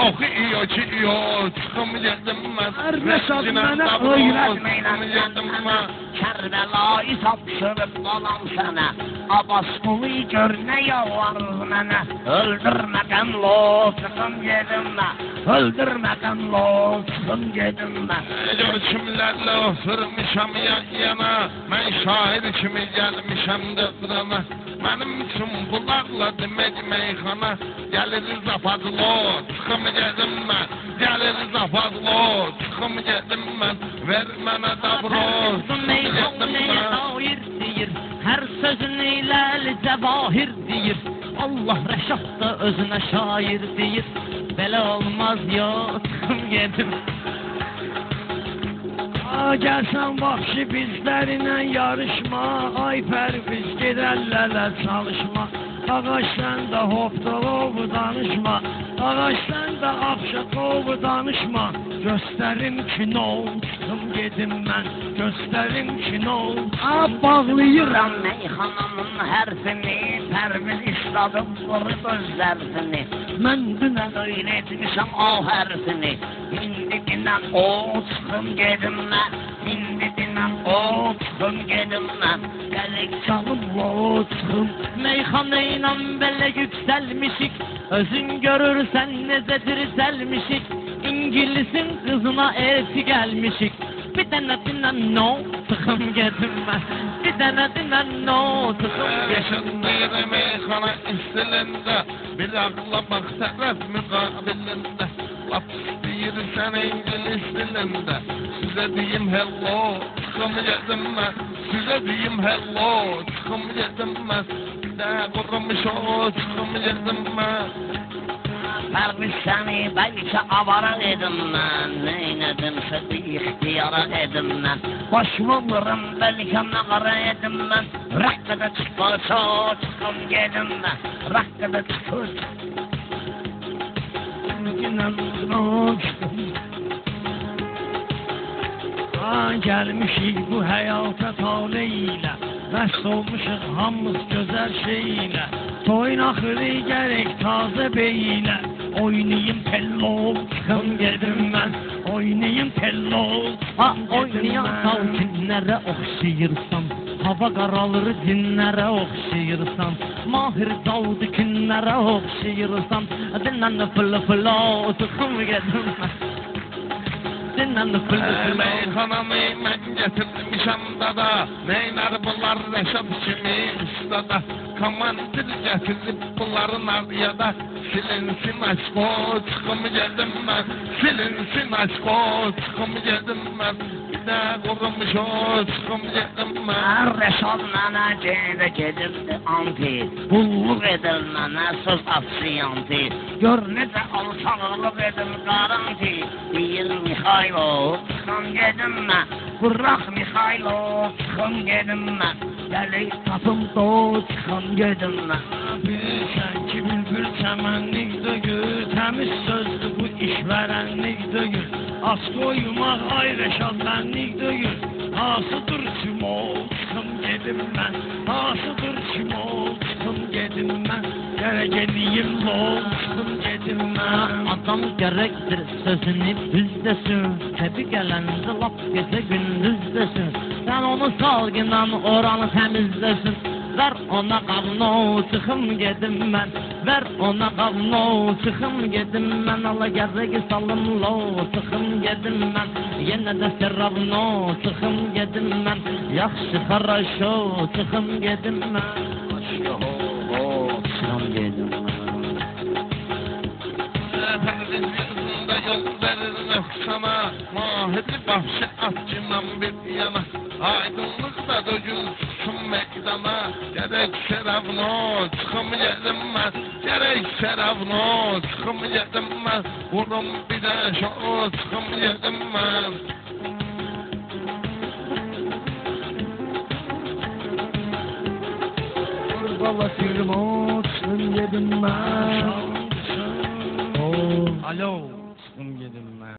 Oxuyor ki yok, çıxım yedim mən. Rəşad mənə öyrətməyəm mənə. Kərbəlayı tapşırıb qalan sənə. Abbasqulu gör nə yalvarır mənə. Öldürmədən lo, çıxım yedim mən. Öldürmədən lo, çıxım yedim mən. Gör kimlərlə oturmuşam yana. Mən şair kimi gəlmişəm dövrəmə. Mənim üçün bulaqla demək meyxana. Gəliriz apazlo, çıxım yedim mən. Gəliriz apazlo, çıxım yedim mən. Ver mənə dabro, çıxım yedim mən. Deyir, hər sözün ilə cəvahir deyir. Allah Rəşad da özünə şair deyir. Belə olmaz yo, çıxım yedim. Gəlsən vahşi bizlərinə yarışma. Ay pərviz gedərlərlə çalışma. Ağaç sən də hopdalovu danışma. Ağac sən də afşakovu danışma. Göstərim kino, çıxım gedim mən. Göstərim kino. Bağlayıram meyxanamın hərfini. Pərviz istadım vurub öz zərfini. Mən dünən öyrətmişəm o hərfini. İndi dinən o, çıxım gedim mən. İndi dinən o, çıxım gedim mən. Gəlik çalım o, çıxım. Meyxana ilə belə yüksəlmişik. Özün görürsən necə dirsəlmişik. İngilisin qızına elçi gəlmişik. Bir dənə dinən no, çıxım gedim mən. Bir dənə dinən no, çıxım gedim mən. Yaşandır meyxana istilində. Bir ağla bax tərəf müqabilində. Lap istəyirsən İngilis dilində. Sizə deyim hello, çıxım yedim mən. Sizə deyim hello, çıxım yedim mən. Bir də qurumuş o, çıxım yedim mən. Pərviz səni bəlkə avara edim mən. Neynədimsə bir ixtiyara edim mən. Başımı vurum bəlkə nağara edim mən. Rəqqədə çıxırsa çıxım gedim mən. Rəqqədə çıxırsa gəlmişik bu həyata tale ilə. Məst olmuşuq hamımız gözəl şey ilə. Toyun axırı gərək tazə beylə. Oynayım tello, çıxım gedim mən. Oynayım tello, oynayan salkinlərə oxşayırsan. Hava qaralır dinlərə oxşayırsan. Mahir daldı günlərə oxşayırsan. Dinən fılı çıxım gedim mən. Meyxanamı mən gətirmişəm dada. Neynər bunlar Rəşad kimi ustada. Komandir gətirib bunların arıyada. Silinsin aşko, çıxım gedim mən. Silinsin aşko, çıxım gedim mən. Bir də qurumuş o, çıxım gedim mən. Rəşad mənə gedirdi anti. Qulluq edir mənə söz afsiyanti. Gör necə alçaqlıq edim qaranti. Deyir Mixaylo, çıxım gedim mən. Bırak Mixaylo, çıxım gedim mən. Gəlik tapım do, çıxım gedim mən. Bilsən ki bülbül çəmənlik döyür. Təmiz sözdür bu işvərənlik döyür. Az qoymaq ay Rəşad mənlik döyür. Hasıdır çimo, çıxım gedim mən. Hasıdır çimo, çıxım gedim mən. Gərək edeyim lo, çıxım gedim mən. Adam gərəkdir sözünü düzdəsin. Təbi gələndə lap gecə gündüzdəsin. Sən onu salgınan oranı təmizləsin. Ver ona qavno, çıxım gedim mən. Ver ona qavno, çıxım gedim mən. Ala gərək salım lo, çıxım gedim mən. Yenə də serravno, çıxım gedim mən. Yaxşı xaraşo, çıxım gedim mən. Çıxım gedim mən. Pərvizində yol verir nefsana. Mahidi bahşi atçından bir yana. Aydınlıqda dögülsün meydana. Gərək şərəvno, çıxım yedim mən. Gərək şərəvno, çıxım yedim mən. Vurum bir də şo, çıxım yedim mən. Valla firmo, çıxım yedim mən. Alo, çıxım gedim